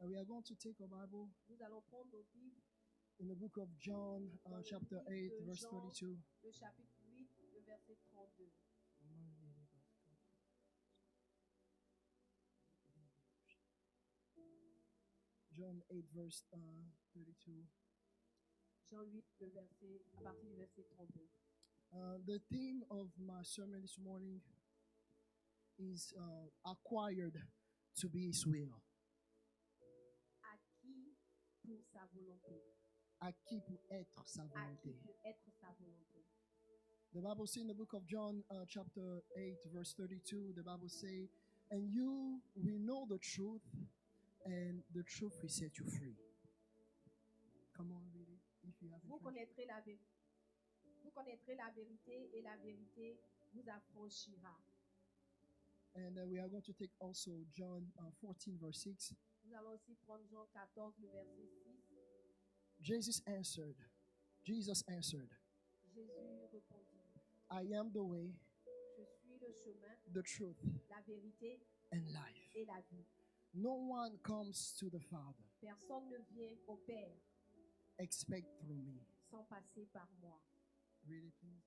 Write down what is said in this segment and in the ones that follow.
We are going to take a Bible Nous allons prendre nos Bibles, in the book of John, dans le chapter livre 8, de verse Jean, 32. le chapitre 8, le verset 32. John 8, verse 32. Jean 8, le verset, à partir du verset 32. The theme of my sermon this morning is acquired to be His will. Acquis pour sa volonté. Acquis pour être sa volonté. Acquis pour être sa volonté. The Bible says in the book of John, chapter 8, verse 32, the Bible says, and you will know the truth, and the truth will set you free. Come on, read it if you have it. Vous connaîtrez la vérité. Vous connaîtrez la vérité et la vérité vous affranchira. And we are going to take also John 14, verse 6. Nous allons aussi prendre Jean 14, le verset 6. Jesus answered, Jésus répondit, I am the way, je suis le chemin, the truth, la vérité and life. et la vie. No one comes to the Father Personne ne vient au Père except through me. sans passer par moi. Read it, please.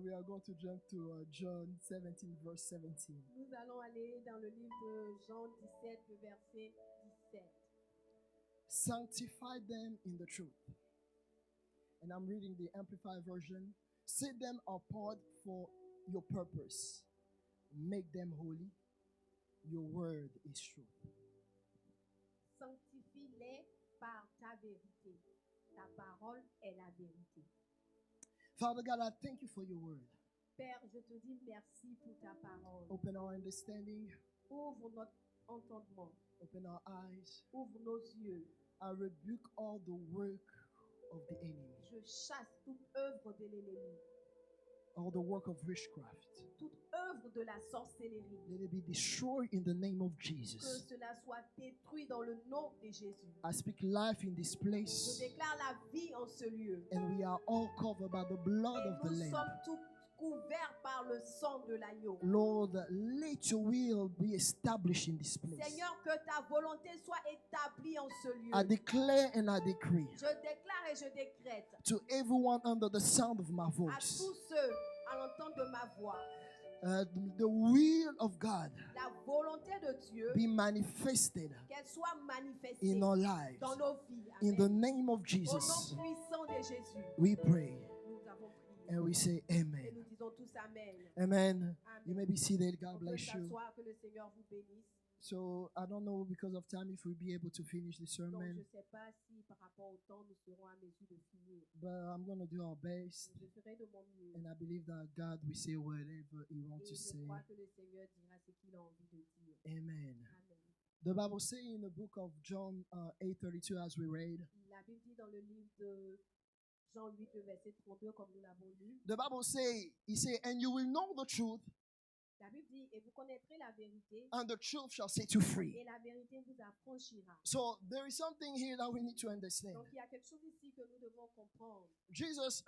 We are going to jump to John 17, verse 17. Nous allons aller dans le livre de Jean 17, le verset 17. Sanctify them in the truth. And I'm reading the Amplified version. Set them apart for your purpose. Make them holy. Your word is truth. Sanctifie-les par ta vérité. Ta parole est la vérité. Father God, I thank you for your word. Père, je te dis merci pour ta parole. Open our understanding. Ouvre notre entendement. Open our eyes. Ouvre nos yeux. I rebuke all the work of the enemy. Je chasse toute œuvre de l'ennemi. All the work of witchcraft. Toute œuvre de la sorcellerie. Let it be destroyed in the name of Que Jesus. cela soit détruit dans le nom de Jésus. I speak life in this Je place. déclare la vie en ce lieu. And we are all covered by the blood Et of the nous Lamb. sommes tous couverts par le sang de l'agneau. Lord, let your will be established in this place. Seigneur, que ta volonté soit établie en ce lieu. I declare and I decree Je déclare et je décrète to everyone under the sound of my à voice, tous ceux à l'entente de ma voix, the will of God la volonté de Dieu, be manifested qu'elle soit manifestée in our lives. dans nos vies. In Amen. the name of Au Jesus, nom puissant de Jésus, we pray nous avons prié. and we say Et amen. nous disons tous Amen. Amen. You may Amen. be seated. On God peut bless you. s'asseoir, que le Seigneur vous bénisse. So I don't know because of time if we'll be able to finish the Donc, je sermon, ne sais pas si par rapport au temps, nous serons à mesure de finir. but I'm going to do our best. Je ferai de mon mieux. And I believe that God will say whatever He wants Et to je say. crois que le Seigneur dira ce qu'il a envie de dire. Amen. Amen. The Bible says in the book of John 8:32, as we read, La Bible dit dans le livre de Jean 8, le verset 32, comme nous l'avons lu, the Bible says, He said, and you will know the truth, la Bible dit, et vous connaîtrez la vérité, and the truth shall set you free. et la vérité vous affranchira. So there is something here that we need to understand. Donc il y a quelque chose ici que nous devons comprendre. Jesus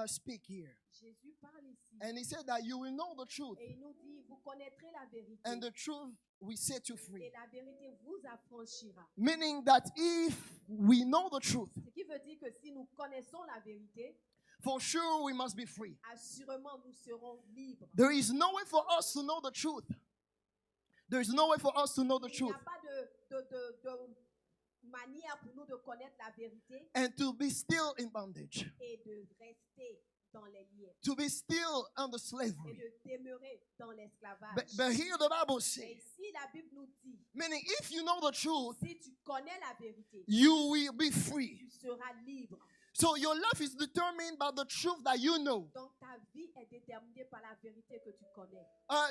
speak here, Jésus parle ici, and He said that you will know the truth, et il nous dit, vous connaîtrez la vérité, and the truth will set you free. et la vérité vous affranchira. Meaning that if we know the truth, Ce qui veut dire que si nous connaissons la vérité, for sure we must be free. assurément nous serons libres. There is no way for us to know the truth. There is no way for us to know the Il n'y truth a pas de manière pour nous de connaître la vérité and to be still in bondage, et de rester dans les liens to be still under et slavery. de demeurer dans l'esclavage. But here the Bible Et says, ici, la Bible nous dit, meaning if you know the truth, si tu connais la vérité, you will be free. tu seras libre. So your life is determined by the truth that you know. Donc ta vie est déterminée par la vérité que tu connais.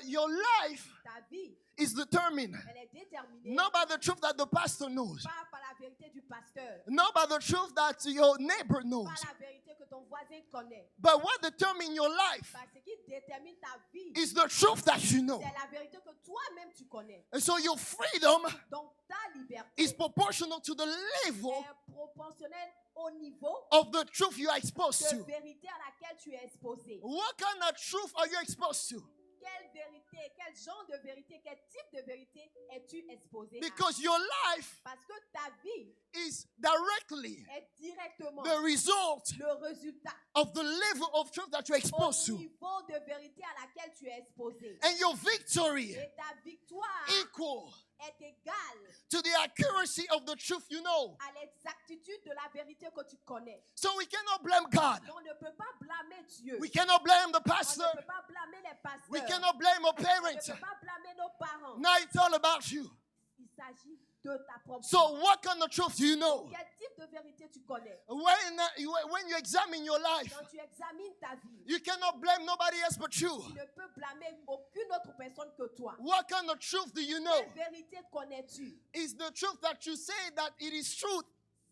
Your life Ta vie, is determined elle est déterminée not by the truth that the pastor knows, pas par la vérité du pasteur, not by the truth that your neighbor knows, pas la vérité que ton voisin connaît. but what determines your life Parce que ce qui détermine ta vie, is the truth that you know. c'est la vérité que toi-même tu connais. And so your freedom Donc ta liberté is proportional to the level est proportionnelle au niveau of the truth you are exposed de to. vérité à laquelle tu es exposé. What kind of truth are you exposed to? Quelle vérité et quel genre de vérité, quel type de vérité es-tu exposé à? Because your life Parce que ta vie is directly est directement the result le résultat of the level of truth that you're au exposed to. niveau de vérité à laquelle tu es exposé. And your victory Et ta victoire equal est égale to the accuracy of the truth you know. à l'exactitude de la vérité que tu connais. So we cannot blame God. On ne peut pas blâmer Dieu. We cannot blame the On pastor. ne peut pas blâmer les pasteurs. We cannot blame our On ne parents. peut pas blâmer nos parents. Now it's all about you. Il s'agit de ta propre vie. So what kind of truth do you know? Quel type de vérité tu connais? When you examine your life, Quand tu examines ta vie, you cannot blame nobody else but you. tu ne peux blâmer aucune autre personne que toi. What kind of truth do you know? Quelle vérité connais-tu? Is the truth that you say that it is truth?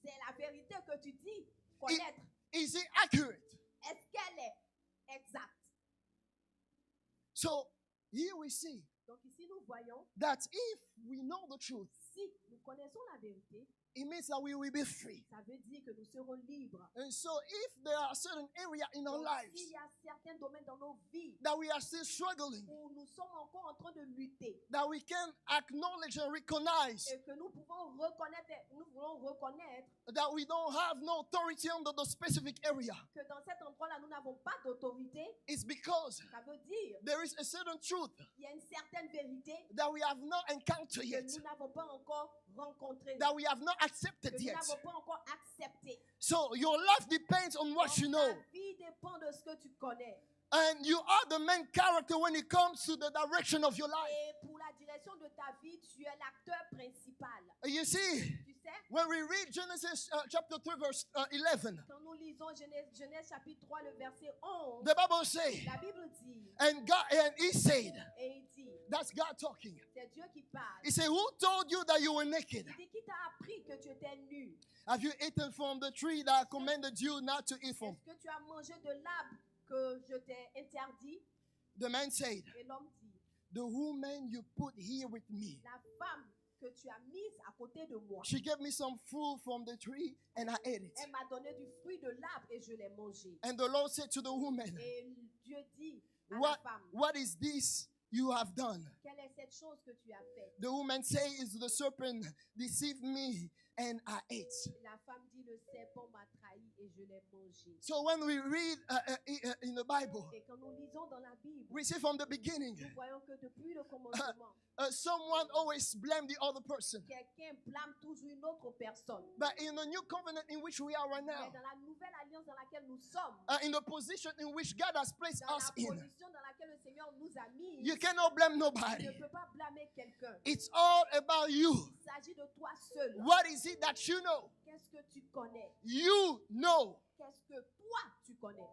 C'est la vérité que tu dis connaître. Is it accurate? Est-ce qu'elle est exacte? So here we see Donc ici, nous voyons, that if we know the truth, si nous connaissons la vérité, it means that we will be free. ça veut dire que nous serons libres. And so if there are certain areas in our Donc, lives s'il y a certains domaines dans nos vies that we are still struggling, où nous sommes encore en train de lutter that we can acknowledge and recognize et que nous pouvons reconnaître, nous voulons reconnaître that we don't have no authority under the specific area, que dans cet endroit-là, nous n'avons pas d'autorité, it's because ça veut dire there is a certain truth qu'il y a une certaine vérité that we have not encountered que yet, nous n'avons pas encore rencontrée, that we have not que accepted nous yet. n'avons pas encore acceptée. So your life depends on what Donc, you know. ta vie dépend de ce que tu connais. And you are the main character when it comes to the direction of your life. Et pour la direction de ta vie, tu es l'acteur principal. You see, Tu sais, when we read Genesis chapter 3 verse 11, quand nous lisons Genèse chapitre 3, le verset 11, the Bible says, la Bible dit, and he said, et il dit, that's God talking. c'est Dieu qui parle. He said, who told you that you were naked? Il dit, qui t'a appris que tu étais nu? Have you eaten from the tree that I commanded you not to eat from? Est-ce que tu as mangé de l'arbre que je t'ai interdit? The man said, Et l'homme dit, the woman you put here with me, la femme que tu as mise à côté de moi, she gave me some fruit from the tree and I ate it. elle m'a donné du fruit de l'arbre et je l'ai mangé. And the Lord said to the woman, Et Dieu dit à la what, femme, what is this you have done? quelle est cette chose que tu as faite? The woman says, the serpent deceived me and I ate. La femme dit, le serpent m'a trahi et je l'ai mangé. So when we read in the Bible, Et quand nous lisons dans la Bible, we see from the beginning, nous voyons que depuis le commencement, someone always blamed the other person. quelqu'un blâme toujours une autre personne. But in the new covenant in which we are right Mais now, dans la nouvelle alliance dans laquelle nous sommes, in the position in which God has placed dans us la in, position dans laquelle le Seigneur nous a mis, you cannot blame tu nobody. ne peux pas blâmer quelqu'un. It's all about you. Il s'agit de toi seul. What is it that you know? Qu'est-ce que tu connais? You know. Qu'est-ce que toi tu connais?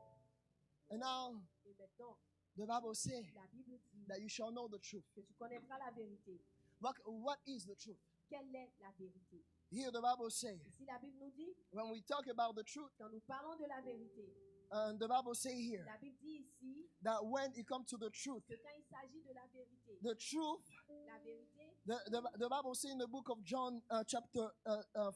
And now Et maintenant, the Bible says la Bible dit that you shall know the truth. que tu connaîtras la vérité. What is the truth? Quelle est la vérité? Here the Bible says, Ici, la Bible nous dit, when we talk about the truth, quand nous parlons de la vérité, the Bible says here la Bible dit ici that when it comes to the truth, que quand il s'agit de la vérité, the truth, la vérité, the Bible says in the book of John, chapter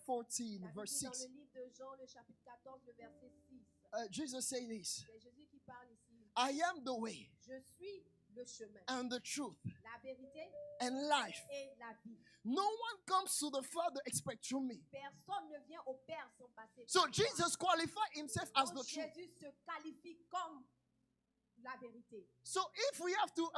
14, la Bible verse dit dans 6, le livre de Jean, le chapitre 14, le verset 6, Jesus says this, c'est Jésus qui parle ici. I am the way Je suis le chemin, and the truth la vérité and life. et la vie. No one comes to the Father except through me. Personne ne vient au Père sans passer So par moi. Jesus qualified himself as Donc, the truth. Jésus se qualifie comme la vérité. So if we have to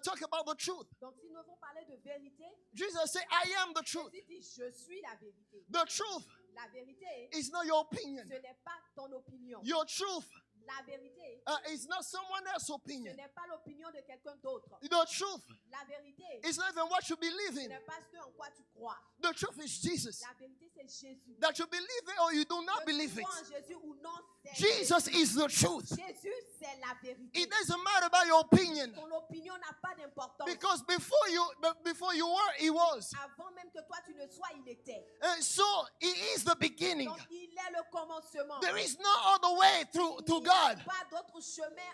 talk about the truth, Donc, si nous devons parler de vérité, Jesus said, I am the truth. Jésus dit, je suis la vérité. The truth La vérité, is not your opinion. ce n'est pas ton opinion. Your truth La vérité, is not someone else's ce opinion. n'est pas l'opinion de quelqu'un d'autre. The truth La vérité, is not even what you believe ce in. n'est pas ce en quoi tu crois. The truth is Jesus. La vérité, c'est Jésus. That you believe it or you do not Que believe tu it. crois en Jésus ou non, c'est Jesus is the truth. Jésus, c'est la vérité. It doesn't matter about your opinion. Ton opinion n'a pas d'importance. Because before you were, he was. Avant même que toi tu ne sois, il était. So he is the beginning. Donc il est le commencement. There is no other way to Il n'y God. a pas d'autre chemin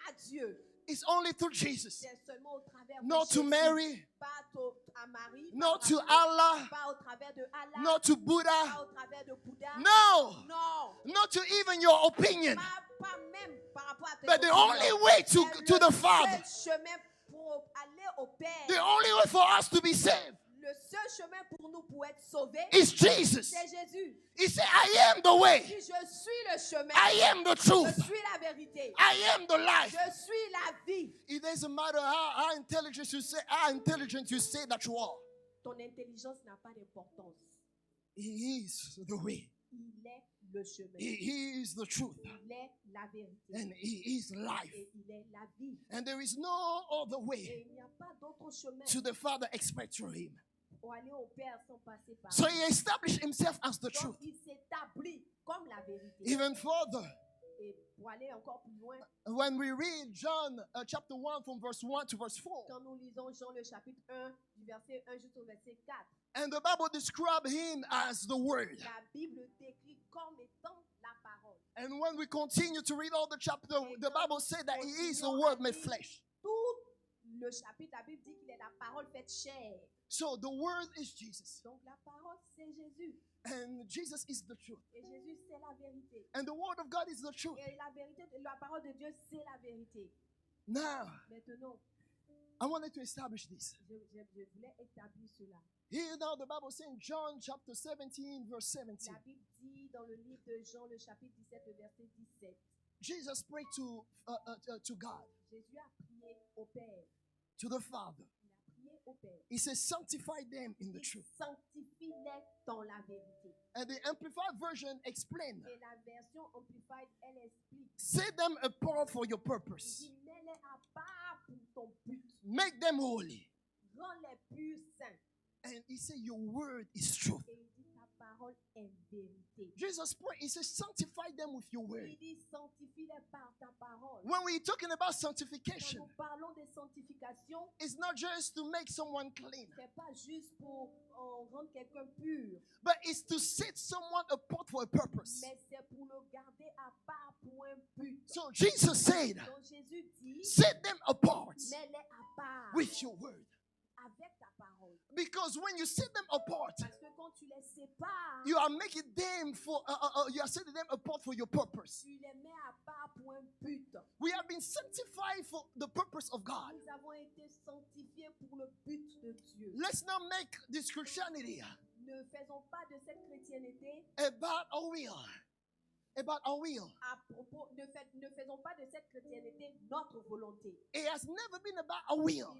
à Dieu. It's only through Jesus. C'est seulement au travers de Not to Jésus. Mary, Pas à Marie, pas not au to travers- Allah, pas au travers de Allah, not to pas Buddha. au travers de Bouddha. No, Non, not to even your opinion. pas même par rapport à tes But the opinions. only way C'est to le the Father seul chemin pour aller au Père, the only way for us to be saved le seul chemin pour nous pour être sauvés, is Jesus. c'est Jésus. He said, I am the way, Si je suis le chemin, I am the je truth, suis la vérité, I am the life. je suis la vie. It doesn't matter how intelligent you say that you are. Ton intelligence n'a pas d'importance. He is the way. Il est le chemin. He is the truth. Il est la vérité. And he is life. Et il est la vie. And there is no other Et way il n'y a pas d'autre chemin to the Father except through him. pour aller au Père sans passer par So lui. he established himself as the Donc, truth. il s'établit comme la vérité. Even further, Et pour aller encore plus loin, when we read John chapter 1 from verse 1 to verse 4, quand nous lisons Jean le chapitre 1, du verset 1 jusqu'au verset 4, and the Bible describes him as the Word. la Bible décrit comme étant la parole. And when we continue to read all the chapter, the Bible says that he is the Word made flesh. Tout le chapitre, la Bible dit qu'il est la parole faite chair. So the Word is Jesus. Donc la parole, c'est Jésus. And Jesus is the truth. Et Jésus, c'est la vérité. And the Word of God is the truth. Et la vérité, la parole de Dieu, c'est la vérité. Now, Maintenant, I wanted to establish this. je voulais établir cela. Here now the Bible says in John chapter 17, verse 17. La Bible dit dans le livre de Jean, le chapitre 17, le verset 17, Jesus prayed to God, Jésus a prié au Père. to the Father. Il a prié au Père. He says, sanctify them in the Il truth. sanctifie-les dans la vérité. And the Amplified Version explains, Et la version Amplified, elle explique. set them apart for your Il purpose. dit, mets-les à part pour ton but. Make them holy. Rends-les purs saints. And he said, your word is truth. Et il dit, ta parole est vérité. Jesus prayed, he says, sanctify them with your word. Il dit, sanctifie-les par ta parole. When we're talking about Quand sanctification, nous parlons de sanctification, it's not just to make someone clean, c'est pas juste pour rendre quelqu'un pur, but it's to set someone apart for a purpose. mais c'est pour le garder à part pour un but. So Jesus said, Donc Jésus dit, set them apart mets-les à part with your word. avec ta parole. Because when you set them apart, Parce que quand tu les sépares, you are making them you are setting them apart for your purpose. tu les mets à part pour un but. We have been sanctified for the purpose of God. Nous avons été sanctifiés pour le but de Dieu. Let's not make this Christianity Ne faisons pas de cette chrétienté about our will. About our will. à propos, ne faisons pas de cette chrétienté notre volonté. It has never been about our will.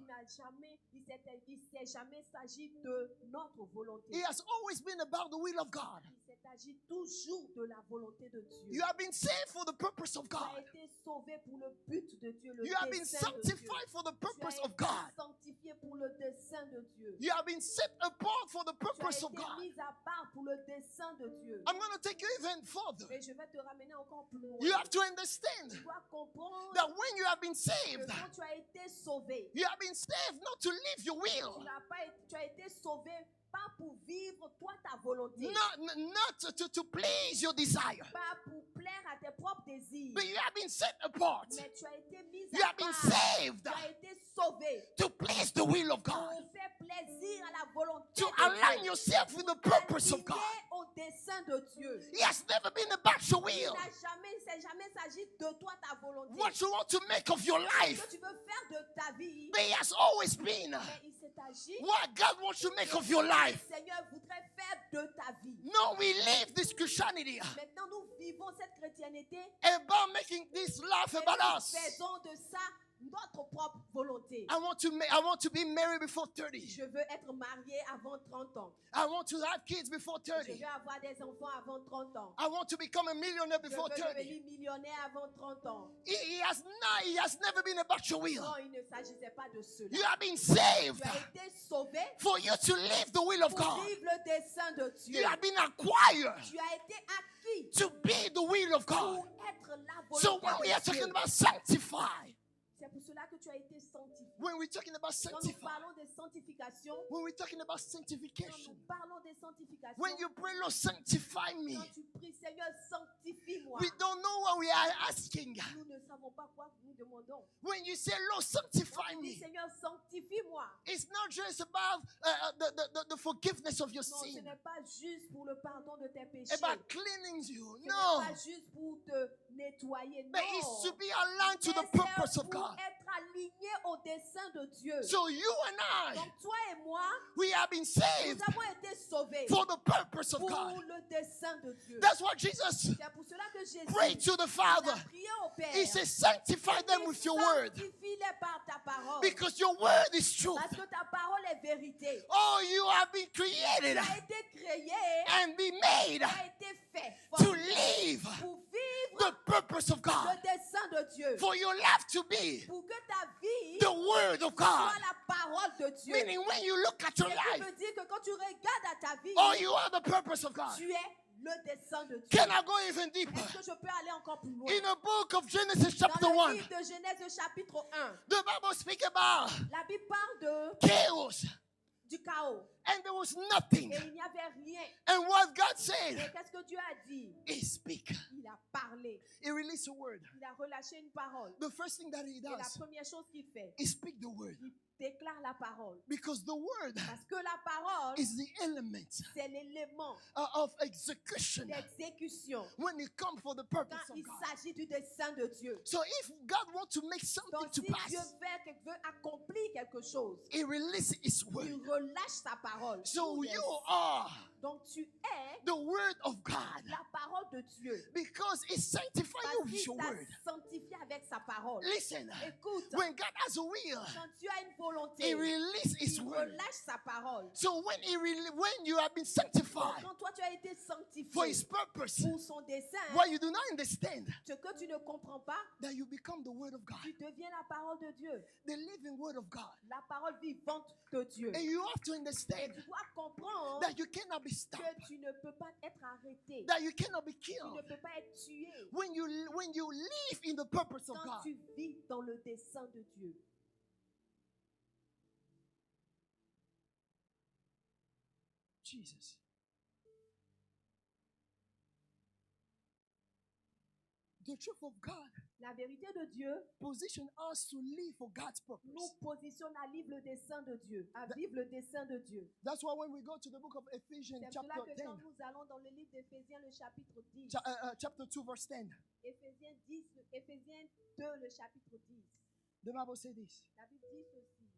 Il s'est jamais s'agi de notre volonté. It has always been about the will of God. Il s'est agi toujours de la volonté de Dieu. You have been saved for the purpose of Tu as God. été sauvé pour le but de Dieu, le You have been dessein de Dieu. sanctified for the Tu purpose as of été God. sanctifié pour le dessein de Dieu. You have been set apart for the Tu as purpose of été God. mis à part pour le dessein de Dieu. I'm going to take you even further. Et je vais te ramener encore plus loin. You have to understand Tu dois comprendre that when you have been que saved, quand tu as été sauvé, you have been saved not to live your will, tu as été sauvé pas pour vivre toi ta volonté, not to please your desire, pas pour plaire à tes propres désirs, but you have been set apart. mais tu as été mis You à have been part. saved Tu as été sauvé to please the will of pour God, faire plaisir à la volonté to de align Dieu, yourself with the pour purpose of God. t'aligner au dessein de Dieu. It has never been about your will, Il s'est jamais s'agi de toi ta volonté. what you want to make of your Ce life, que tu veux faire de ta vie, but it has always been mais il s'est agi what God wants to make of your le life. Seigneur voudrait faire de ta vie. No, we live this Christianity Maintenant, nous vivons cette chrétienté about making this life et about nous us. faisons de ça notre propre volonté. I want to be married before 30. Je veux être marié avant 30 ans. I want to have kids before Je 30. veux avoir des enfants avant 30 ans. I want to become a millionaire Je before veux 30. devenir millionnaire avant 30 ans. It has never been about your will. Non, il ne s'agissait pas de cela. You have been saved Tu as été sauvé for you to live the will of pour God. vivre le dessein de Dieu. You have been acquired Tu as été acquis to be the will of God. pour être la volonté So when we are de Dieu. talking about sanctify, C'est pour cela que tu as été sanctifié. when we're talking about Quand nous sanctify, parlons de sanctification, when we're talking about quand sanctification, nous parlons de sanctification, when you pray, Lord, sanctify me, quand tu pries, Seigneur, sanctifie-moi, we don't know what we are asking. nous ne savons pas quoi nous demandons. When you say, Lord, sanctify Quand tu dis, me, Seigneur, sanctifie-moi, it's not just about the forgiveness of your Non, ce sin, n'est pas juste pour le pardon de tes péchés. about cleaning you. Ce n'est No. pas juste pour te nettoyer. But Non. it's to be aligned to the Mais c'est purpose of pour God. être aligné au dessein de Dieu. So you and I, Donc toi et moi, we have been saved nous avons été sauvés for the purpose of pour God. le dessein de Dieu. That's what Jesus C'est pour cela que Jésus prayed to the il Father. a prié au Père. He says, sanctify them Il dit, with your word, sanctifie-les par ta parole. because your word is truth. Parce que ta parole est vérité. Oh, you have been Tu created as été créé, and be made tu as été fait to formé live pour vivre the purpose of God, le dessein de Dieu. for your life to be Pour que ta vie the word of God. soit la parole de Dieu. Meaning, when you look at your Ce qui life, veut dire que quand tu regardes à ta vie, oh, you are the purpose of God. tu es le dessein de Dieu. Can I go even deeper? Est-ce que je peux aller encore plus loin? In the book of Genesis, chapter Dans le 1, livre de Genèse chapitre 1, the Bible speaks about la Bible parle de, chaos, du chaos. and there was nothing. Et il n'y avait rien. And what God Et said, qu'est-ce que Dieu a dit? He speak. Il a parlé. He released a word. Il a relâché une parole. The first thing that He Et la does, première chose qu'il fait, He speak the word, il déclare la parole. because the word Parce que la parole, is the element c'est l'élément of execution d'exécution when it comes for the quand purpose of il God. s'agit du dessein de Dieu. So if God wants to make something Donc to si Dieu pass, veut accomplir quelque chose, He releases His il word. relâche sa parole. So Yes. you are Donc tu es the word of God, la parole de Dieu. because He sanctifies you Parce with qu'il your t'a word. sanctifié avec sa parole. Listen, Écoute, when God has a will, quand Dieu a une volonté, He releases His il word. relâche sa parole. So when when you have been Donc, sanctified quand toi tu as été for sanctifié His purpose, pour son dessein, what you do not understand, ce que tu ne comprends pas, that you become the word of God, tu deviens la parole de Dieu, the living word of God. la parole vivante de Dieu. And you have to Et understand tu dois comprendre that you cannot be stopped, que tu ne peux pas être arrêté, that you cannot be tu ne killed peux pas être tué when you live in the purpose of quand God. tu vis dans le dessein de Dieu. Jesus. The truth of God La vérité de Dieu position us to live for God's purpose. nous positionne à vivre le dessein de Dieu, à vivre le dessein de Dieu. That's why when we go to the book of Ephesians, C'est cela chapter que 10, quand nous allons dans le livre d'Éphésiens, le chapitre 10, chapter 2, verse 10, Éphésiens 2, le chapitre 10, the Bible says this: la Bible dit ceci.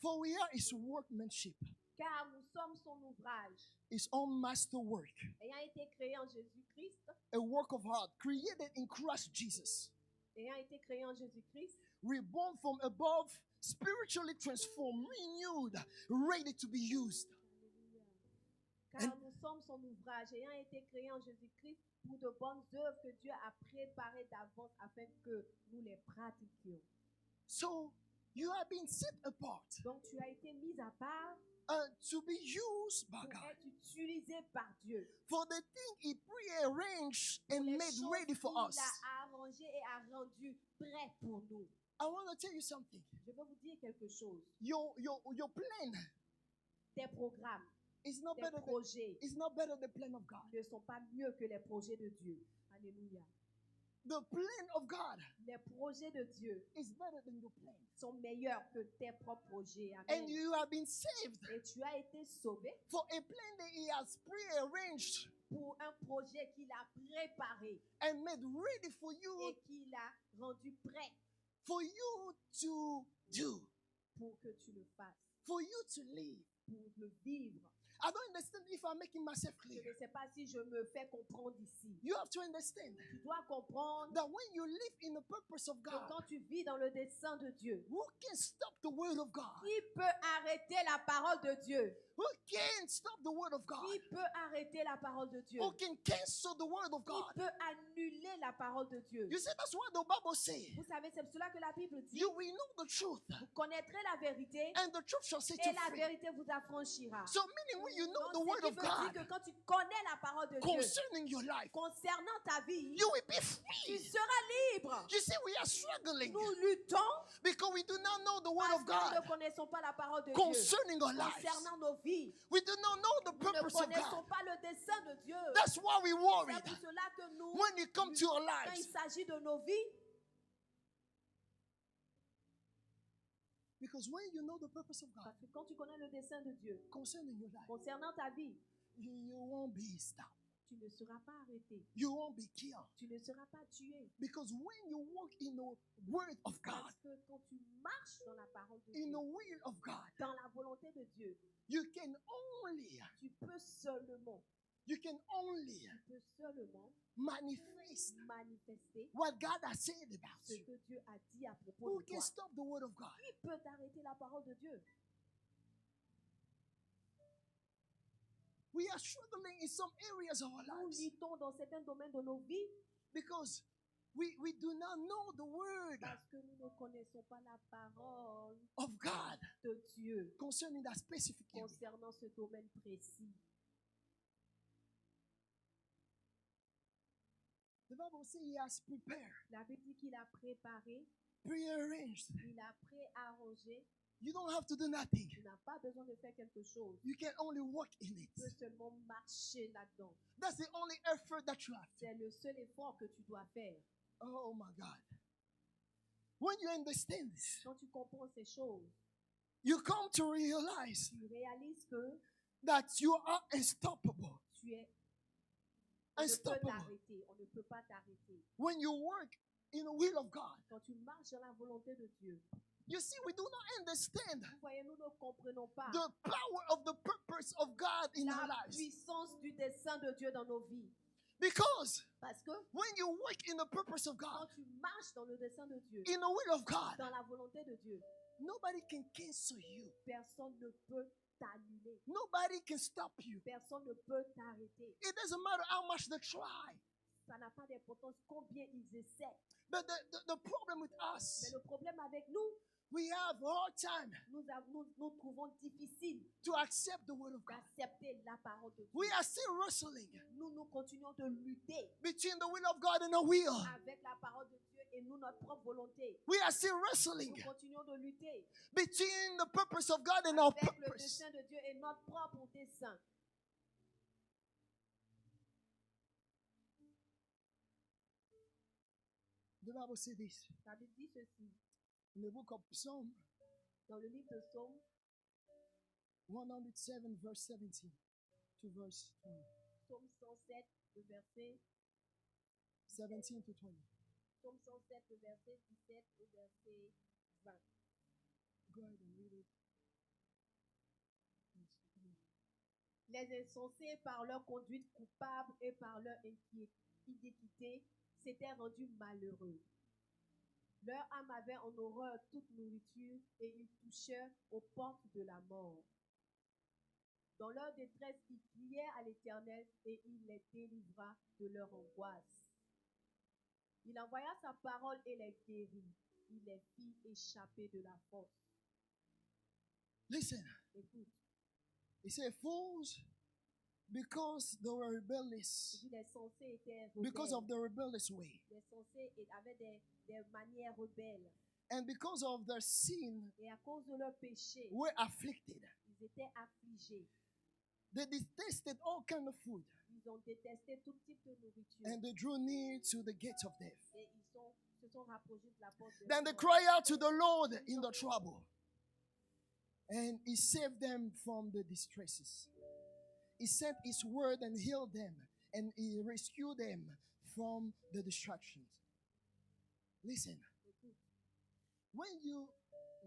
For we are His workmanship, Car nous sommes son ouvrage, His own masterwork, ayant été créé en Jésus-Christ, a work of art created in Christ Jesus, ayant été créé en Jésus-Christ, reborn from above, spiritually transformed, renewed, ready to be used. car nous sommes son ouvrage, ayant été créé en Jésus-Christ pour de bonnes œuvres que Dieu a préparées d'avance afin que nous les pratiquions. So you have been set apart Donc tu as été mis à part to be used by pour God être utilisé par Dieu. for the thing He prearranged Pour and les made choses ready for qu'il us. a arrangées et a rendues prêtes pour nous. I want to tell you something. Je veux vous dire quelque chose. Your plan Tes programmes, is not tes better than projets is not better than the plan of God. ne sont pas mieux que les projets de Dieu. Alléluia. The plan of God Les projets de Dieu is better than your plan. sont meilleurs que tes propres projets. And Amen. you have been saved Et tu as été sauvé for a plan that He has prearranged pour un projet qu'il a préparé and made ready for you et qu'il a rendu prêt for you to do, pour que tu le fasses, for you to live. pour le vivre. I don't understand if I'm making myself Je clear. ne sais pas si je me fais comprendre ici. You have to understand Tu dois comprendre that when you live in the purpose of que God, quand tu vis dans le dessein de Dieu, who can stop the word of God? qui peut arrêter la parole de Dieu? Who can stop the word of God? Qui peut arrêter la parole de Dieu? Who can cancel the word of Qui God? peut annuler la parole de Dieu? You see, that's what the Bible says. Vous savez, c'est pour cela que la Bible dit, You will know the truth, vous connaîtrez la vérité and the truth shall set et you la free. vérité vous affranchira. So, meaning when you know Donc, the word ce of qui veut dire God que quand tu connais la parole de Dieu concerning your life, concernant ta vie, you will be tu free. seras libre. You see, we are struggling Nous luttons because we do not know the word parce of que nous God ne connaissons pas la parole de Dieu concerning our lives. concernant nos vies. We do not know the Nous ne purpose of connaissons God. pas le dessein de Dieu. That's why we C'est worried pour cela que nous, when it comes to our quand il lives. s'agit de nos vies, Because when you know the purpose of God Parce que quand tu connais le dessein de Dieu concerning your life, concernant ta vie, you won't be stopped. tu ne seras pas arrêté. You won't be killed. Tu ne seras pas tué. Because when you walk in the word of God, Parce que quand tu marches dans la parole de in Dieu, the will of God, dans la volonté de Dieu, you can only tu peux seulement manifest manifester what God has said about ce you. que Dieu a dit à propos Who de can toi. stop the word of God? Qui peut arrêter la parole de Dieu? We are struggling in some areas of our Nous lives luttons dans certains domaines de nos vies because we do not know the word parce que nous ne connaissons pas la parole of God de Dieu concerning that specific area. concernant ce domaine précis. The Bible says he has prepared, La Bible dit qu'il a préparé, prearranged. il a préarrangé. You don't have to do nothing. Tu n'as pas besoin de faire quelque chose. You can only walk in Tu peux it. seulement marcher là-dedans. That's the only effort that you have to. C'est le seul effort que tu dois faire. Oh my God. When you understand this, Quand tu comprends ces choses, you come to realize tu réalises que that you are unstoppable. tu es... On ne peut Unstoppable. t'arrêter. On ne peut pas t'arrêter. When you work in the will of God. Quand tu marches dans la volonté de Dieu. You see, we do not understand Vous voyez, nous ne comprenons pas the power of the purpose of God in our la lives. puissance du dessein de Dieu dans nos vies. Because Parce que when you work in the purpose of quand God, tu marches dans le dessein de Dieu, in the will of God, dans la volonté de Dieu, nobody can cancel you. personne ne peut t'annuler. Nobody can stop you. Personne ne peut t'arrêter. It doesn't matter how much they try. Ça n'a pas d'importance combien ils essaient. But the problem with us, Mais le problème avec nous, we have a hard time nous trouvons difficile to accept the word of God. d'accepter la parole de Dieu. We are still wrestling Nous continuons de lutter between the will of God and the will. avec la parole de Dieu et nous, notre propre volonté. We are still wrestling Nous continuons de lutter between the purpose of God and our avec le purpose. dessein de Dieu et notre propre dessein. The Bible says this La Bible dit ceci in the book of Psalm dans le livre de Psaume 107, verse 17 to verse 20. Psaume 107, le verset 17 to 20. Psaume 107, le verset 17 au verset 20. Go ahead and read it. Les insensés, par leur conduite coupable et par leur iniquité, s'étaient rendus malheureux. Leur âme avait en horreur toute nourriture et ils touchèrent aux portes de la mort. Dans leur détresse, ils crièrent à l'Éternel et il les délivra de leur angoisse. Il envoya sa parole et les guérit. Il les fit échapper de la fosse. Listen, Écoute, he said, fools, because they were rebellious, les insensés étaient because of rebelles. their rebellious way, Les insensés avaient des manières rebelles. and because of their sin, Et à cause de leur péché, were afflicted. ils étaient affligés. They detested all kind of food, Ils ont détesté tout type de nourriture. and they drew near to the gates of death. Et ils se sont rapprochés de la porte de Then la they mort. cry out to the Lord in the trouble, and he saved them from the distresses. He sent his word and healed them, and he rescued them from the distractions. Listen, Écoute, when you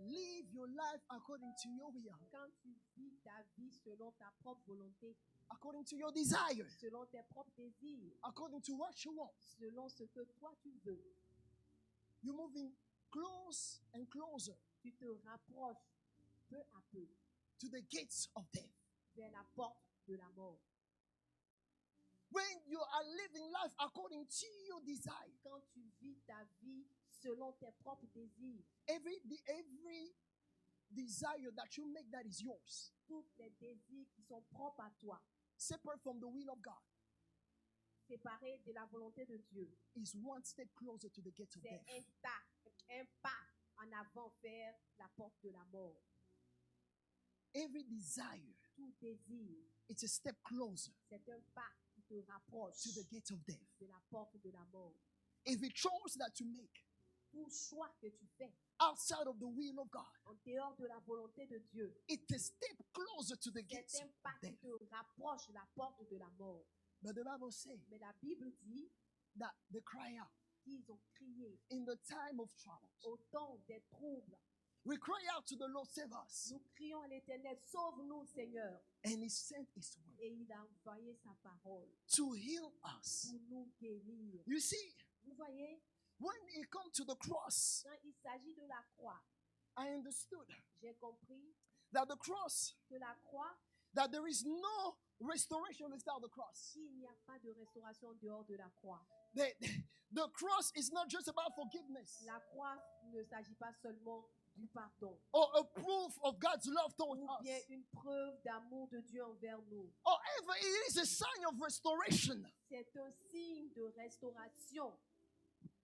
live your life according to your will, quand tu vis ta vie selon ta propre volonté, according to your desire, selon tes propres désirs, according to what you want, selon ce que toi tu veux, you're moving close and closer tu te rapproches peu à peu to the gates of death. vers la porte de la mort. When you are living life according to your desire, Quand tu vis ta vie selon tes propres désirs, every desire that you make that is yours, tous les désirs qui sont propres à toi, separate from the will of God, séparés de la volonté de Dieu, is one step closer to the gates of c'est death. un pas en avant vers la porte de la mort. Every desire, Tout désir, it's a step closer c'est un pas qui te rapproche to the gates of death. de la porte de la mort. Every choice that you make Tout choix que tu fais outside of the will of God, en dehors de la volonté de Dieu, it is step closer to the gates c'est un pas of qui death. te rapproche de la porte de la mort. But the Bible says Mais la Bible dit that they cry out qu'ils ont crié in the time of troubles. au temps des troubles. We cry out to the Lord, save us. Nous crions à l'Éternel, sauve-nous Seigneur. And He sent His word Et il a envoyé sa parole to heal us. pour nous guérir. You see, Vous voyez, when it comes to the cross, quand il s'agit de la croix, I understood j'ai compris that the cross, que la croix, that there is no restoration without the cross. il n'y a pas de restauration en dehors de la croix. The cross is not just about forgiveness La croix ne s'agit pas seulement du pardon, or a proof of God's love towards ou us. bien une preuve d'amour de Dieu envers nous. However, it is a sign of restoration C'est un signe de restauration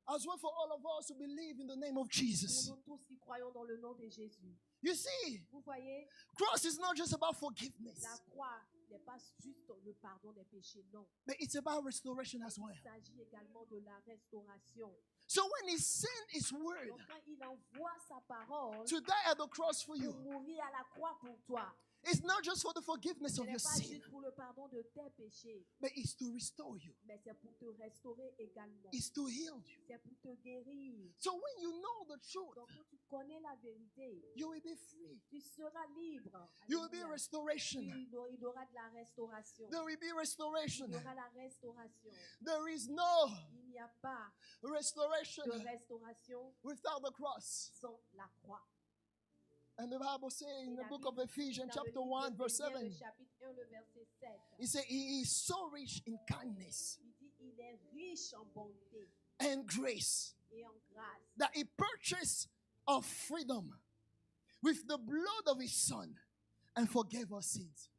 as well for all of us who believe in the name of pour Jesus. nous tous qui croyons dans le nom de Jésus. You see, Vous voyez, cross is not just about forgiveness, la croix n'est pas juste le pardon des péchés, non. but it's about restoration as well. Il s'agit également de la restauration. So when He sent His word Donc quand il envoie sa parole to die at the cross for pour you, mourir à la croix pour toi, it's not just for the forgiveness ce of n'est your pas sin, juste pour le pardon de tes péchés, but it's to restore you, mais c'est pour te restaurer également. it's to heal you. C'est pour te guérir. So when you know the truth, Donc quand tu connais la vérité, you will be free. tu seras libre. You will be Alléluia. restoration. Il y aura de la restauration. There will be Il restoration. y aura la restauration. There is no Il n'y a pas restoration de restauration without the cross. sans la croix. And the Bible says in the la book Bible of Ephesians, Dans le chapter livre 1, verse d'Éphésiens, 7, le chapitre 1, le verset 7, it says, He is so rich in kindness il dit il est riche en bonté and grace et en grâce. that He purchased our freedom with the blood of His Son and forgave our sins.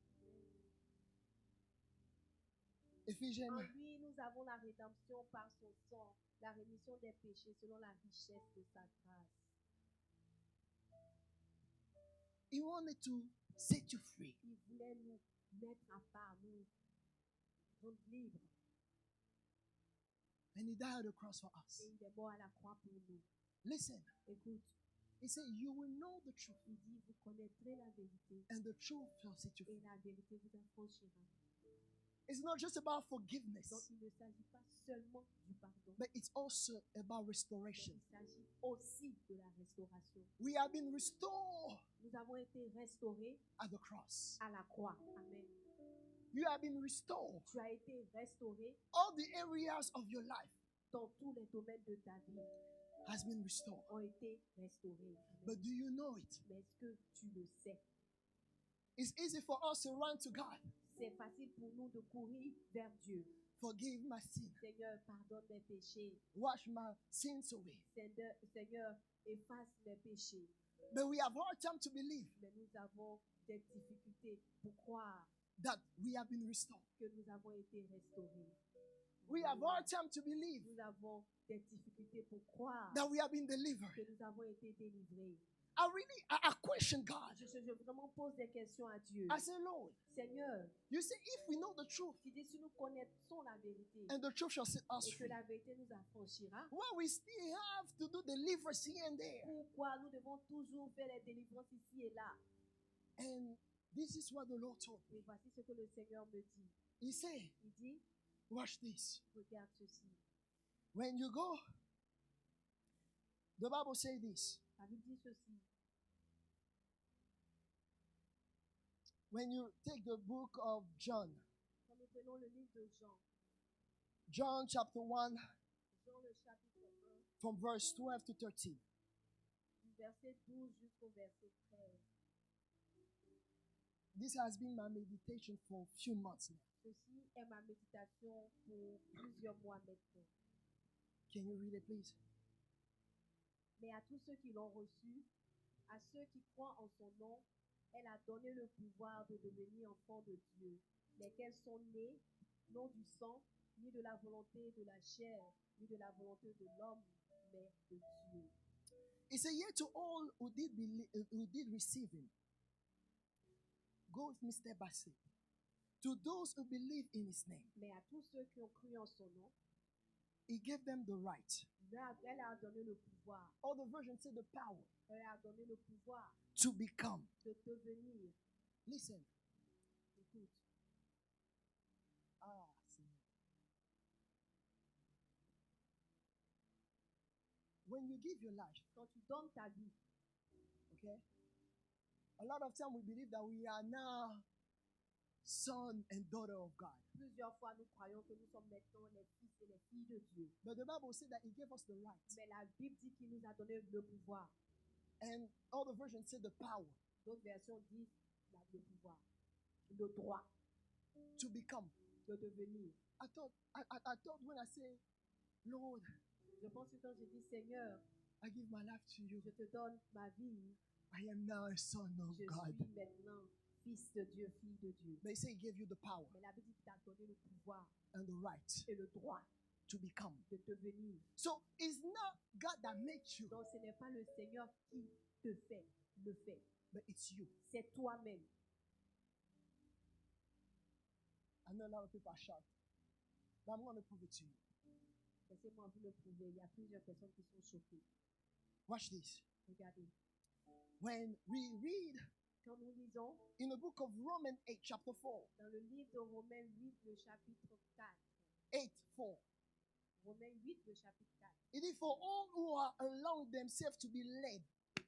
Ephesians, En lui, nous avons la rédemption par son sang, la rémission des péchés selon la richesse de sa grâce. He wanted to set you free. Il voulait nous mettre à part, nous rendre libres. And He died on the cross for us. Et il est mort à la croix pour nous. Listen, Écoute, He said, You will know the truth, il dit, vous connaîtrez la vérité and the truth shall set you et free. la vérité vous affranchira. It's not just about forgiveness, Donc il ne s'agit pas seulement du pardon, but it's also about mais restoration. il s'agit aussi de la restauration. We have been restored Nous avons été restaurés at the cross. à la croix. Amen. You have been restored. Tu as été restauré All the areas of your life dans tous les domaines de ta vie has been restored. ont été restaurés. Amen. But do you know it? Mais est-ce que tu le sais? It's easy for us to run to God. C'est facile pour nous de courir vers Dieu. Forgive my sin. Seigneur, pardonne mes péchés. Wash my sins away. Seigneur, efface mes péchés. But we have hard time to believe Mais nous avons des difficultés pour croire that we have been restored. que nous avons été restaurés. We have hard time to believe Nous avons des difficultés pour croire that we have been delivered. que nous avons été délivrés. I question God. Je vraiment pose des questions à Dieu. I say, Lord, Seigneur, you say if we know the truth tu dis si nous connaissons la vérité and the truth shall set us et que free, la vérité nous affranchira, why we still have to do deliverance here and there? pourquoi nous devons toujours faire les délivrances ici et là? And this is what the Lord told me. Et voici ce que le Seigneur me dit. He said, Il dit, watch this. regarde ceci. When you go, the Bible says this. La Bible dit ceci. When you take the book of John, Quand nous prenons le livre de Jean, John chapter 1, Jean le chapitre 1, from verse 12 to 13. du verset 12 jusqu'au verset 13. This has been my meditation for a few months now. Ceci est ma méditation pour plusieurs mois maintenant. Can you read it, please? Mais à tous ceux qui l'ont reçu, à ceux qui croient en son nom, elle a donné le pouvoir de devenir enfants de Dieu, lesquels sont nés, non du sang, ni de la volonté de la chair, ni de la volonté de l'homme, mais de Dieu. He said, yet to all who did receive him, go with me step by step. To those who believe in his name, Mais à tous ceux qui ont cru en son nom, he gave them the right Elle a donné le pouvoir. Other versions say the power Elle a donné le pouvoir to become. de devenir. Listen. Écoute, Ah, Seigneur. When you give your life, quand tu donnes ta vie, okay, a lot of time we believe that we are now son and daughter of God. plusieurs fois nous croyons que nous sommes maintenant les fils et les filles de Dieu. But the Bible says that He gave us the right. Mais la Bible dit qu'il nous a donné le pouvoir. And all the versions say the power D'autres versions disent le pouvoir, le droit to become. de devenir. I thought when I say, Lord, Je pense que quand je dis Seigneur, I give my life to you, je te donne ma vie, I am now a son of je God. suis maintenant fils de Dieu, fille de Dieu. They say He gave you the power Mais la Bible dit qu'il t'a donné le pouvoir and the right et le droit to become. de devenir. So it's not God that makes you, Donc ce n'est pas le Seigneur qui te fait, le fait. but it's you. C'est toi-même. I know a lot of people are shocked, but I'm going to prove it to you. Laissez-moi vous le prouver. Il y a plusieurs personnes qui sont choquées. Watch this. Regardez. When we read Quand nous lisons in the book of Romans 8, chapter 4, dans le livre de Romains 8, le chapitre 4. 8, 4, Romains 8, le chapitre 4. it is for all who are allowing themselves to be led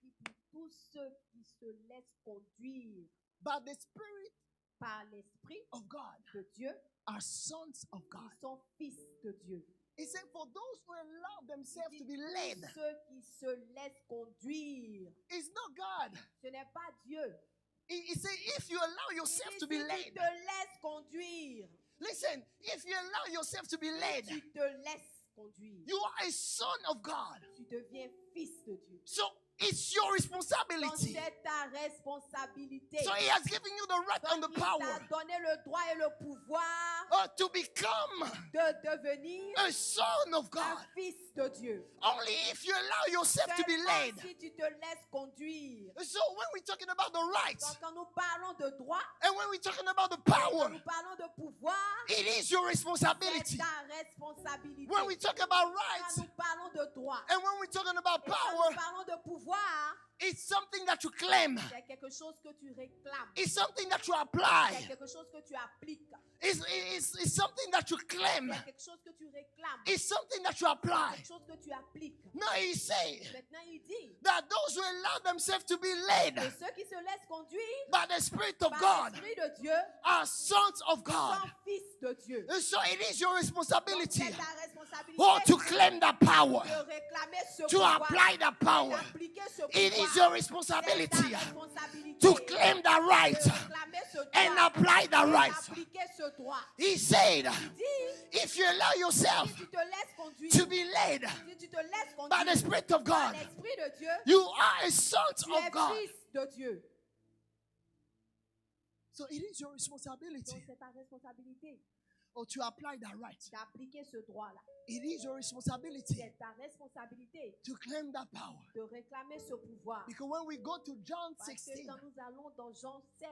Et pour tous ceux qui se laissent conduire by the Spirit par l'Esprit of God de Dieu, are sons of God. ils sont fils de Dieu. He said, for those who allow themselves Il to dit, be led, tous ceux qui se laissent conduire, it's not God. ce n'est pas Dieu. He said, if you allow Il yourself dit, to be si tu led, te laisses conduire, listen, if you allow yourself to be led, tu te laisses conduire, you are a son of God. tu deviens fils de Dieu. So it's your Donc responsibility. c'est ta responsabilité. So He has given you the right and Donc the il power t'a donné le droit et le pouvoir to become de devenir a son of un God. fils de Dieu. Only if you allow yourself to be Seulement led. si tu te laisses conduire. So when we're talking about the rights Donc quand nous parlons de droit, and when we're talking about the quand power, nous parlons de pouvoir, it is your c'est responsibility. ta responsabilité. When we talk about Quand rights nous parlons de droit and when we're talking about et quand power, nous parlons de pouvoir, it's something that you claim. c'est quelque chose que tu réclames. It's something that you C'est apply. quelque chose que tu appliques. It's something that you claim. C'est quelque chose que tu réclames. It's something that you apply. Quelque chose que tu appliques. Now He say Maintenant, il dit that those who allow themselves to be que led ceux qui se laissent conduire by the Spirit of par God l'Esprit de Dieu are sons of God. sont fils de Dieu. And so it is your Donc, responsibility c'est ta responsabilité to claim that power, de réclamer ce to pouvoir, apply that power. d'appliquer ce It is pouvoir. your C'est responsibility ta responsabilité to claim that de right réclamer ce droit and apply that et right. d'appliquer ce droit. He said, Il dit, if you allow yourself si tu te laisses conduire, to be led si tu te laisses by conduire the Spirit of par God, l'Esprit de Dieu, you are a son tu of es God. fils de Dieu. So it is your Donc responsibility c'est ta responsabilité to apply that right. d'appliquer ce droit-là. It is your responsibility C'est ta responsabilité to claim that power. de réclamer ce pouvoir. Because when we go to John Parce que 16, quand nous allons dans Jean 16,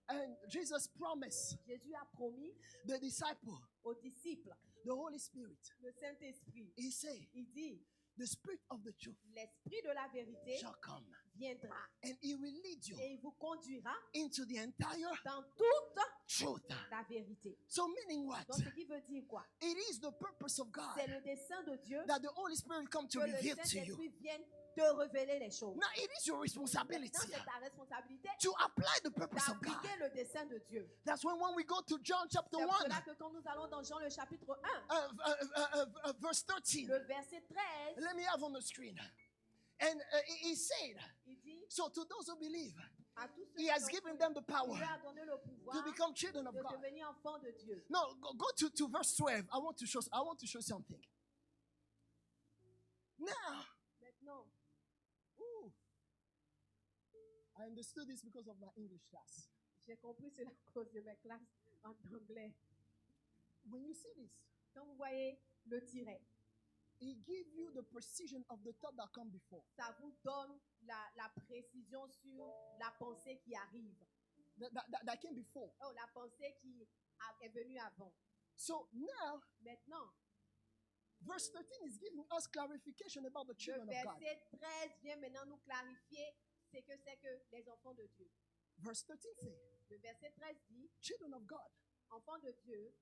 and Jesus promised Jésus a promis the disciple, aux disciples the Holy Spirit, le Saint-Esprit. He said, Il dit, the Spirit of the truth l'Esprit de la vérité shall come viendra and He will lead you et il vous conduira into the entire dans toute truth. la vérité. So meaning what? Donc ce qui veut dire quoi? It is the purpose of God C'est le dessein de Dieu that the Holy Spirit come que to le reveal to you. Saint-Esprit vienne te révéler les choses. Now it is your Maintenant, responsibility c'est ta responsabilité to apply the purpose of God. d'appliquer le dessein de Dieu. That's when we go to John chapter C'est 1, pour cela que quand nous allons dans Jean le chapitre 1, verse 13. le verset 13, Let me have on the screen. And he said, il dit so to those who believe, à tous ceux He qui has ont given cru, them the il power leur a donné le pouvoir to become children of de God. devenir enfants de Dieu. No, go to verse 12. I want to show something. Now, Maintenant, ooh, I understood this because of my English class. j'ai compris cela à cause de mes classes en anglais. When you see this, Quand vous voyez le tiret, He gives you the precision of the thought that come before. ça vous donne la précision sur la pensée qui arrive. That came before. Oh, la pensée qui est venue avant. So now, Maintenant, verse 13 is giving us clarification about the Le children of God. verset 13 vient maintenant nous clarifier ce que c'est que les enfants de Dieu. Verse 13 says, Le verset 13 dit, children of God, enfants de Dieu,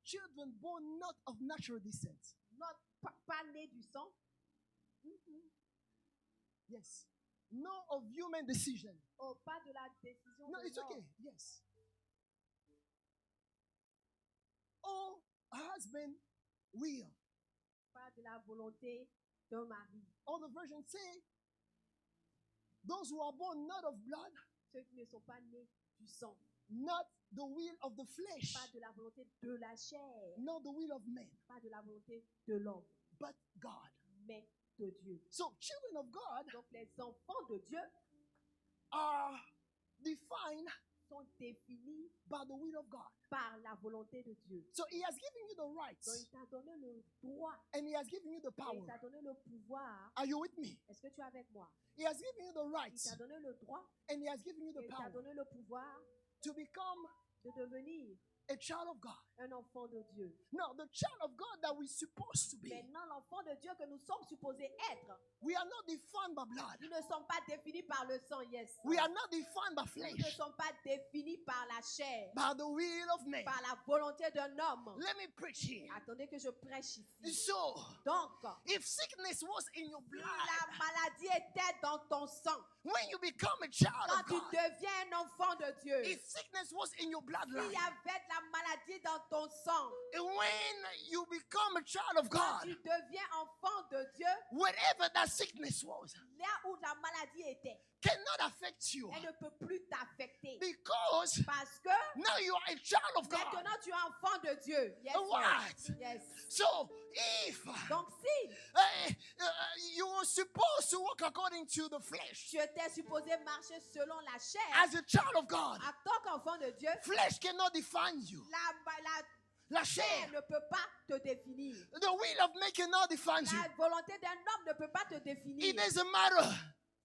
children born not of natural descent. pas nés du sang, Yes. No of human decision. pas de la décision No, de it's l'homme. okay. Yes. Or husband will. Pas de la volonté d'un mari. Other versions say, those who are born not of blood, Ceux qui ne sont pas nés du sang, not the will of the flesh, pas de la volonté de la chair, not the will of man, pas de la volonté de l'homme, but God. mais de Dieu. So children of God Donc les enfants de Dieu are defined sont définis by the will of God. par la volonté de Dieu. So he has given you the Donc rights il t'a donné le droit and he has given you the et power. il t'a donné le pouvoir. Are you with me? Est-ce que tu es avec moi? He has given you the Il rights t'a donné le droit and he has given you et the il t'a power donné le pouvoir to become de devenir a child of God. un enfant de Dieu. Now, the child of God that we're supposed to be, Maintenant, l'enfant de Dieu que nous sommes supposés être, we are not defined by blood. nous ne sommes pas définis par le sang, yes. We are not defined by Nous ne flesh, sommes pas définis par la chair, by the will of man. par la volonté d'un homme. Let me preach here. Attendez que je prêche ici. So, Donc, if sickness was in your si blood, la maladie était dans ton sang, when you become a child quand of tu God, deviens un enfant de Dieu, if sickness was in your s'il bloodline, y avait de la maladie dans ton sang, and when you become a child of quand God, tu deviens enfant de Dieu, whatever that sickness was, là où la maladie était, cannot affect you elle ne peut plus t'affecter. because Parce que now you are a child of God. maintenant tu es enfant de Dieu. Yes, What? yes. Yes. So, if Donc si you were supposed to walk according to the flesh tu étais supposé marcher selon la chair, as a child of God, en tant qu'enfant de Dieu, flesh cannot define you. La chair chair, ne peut pas te définir. the will of man cannot define you. La volonté d'un homme ne peut pas te définir. It doesn't matter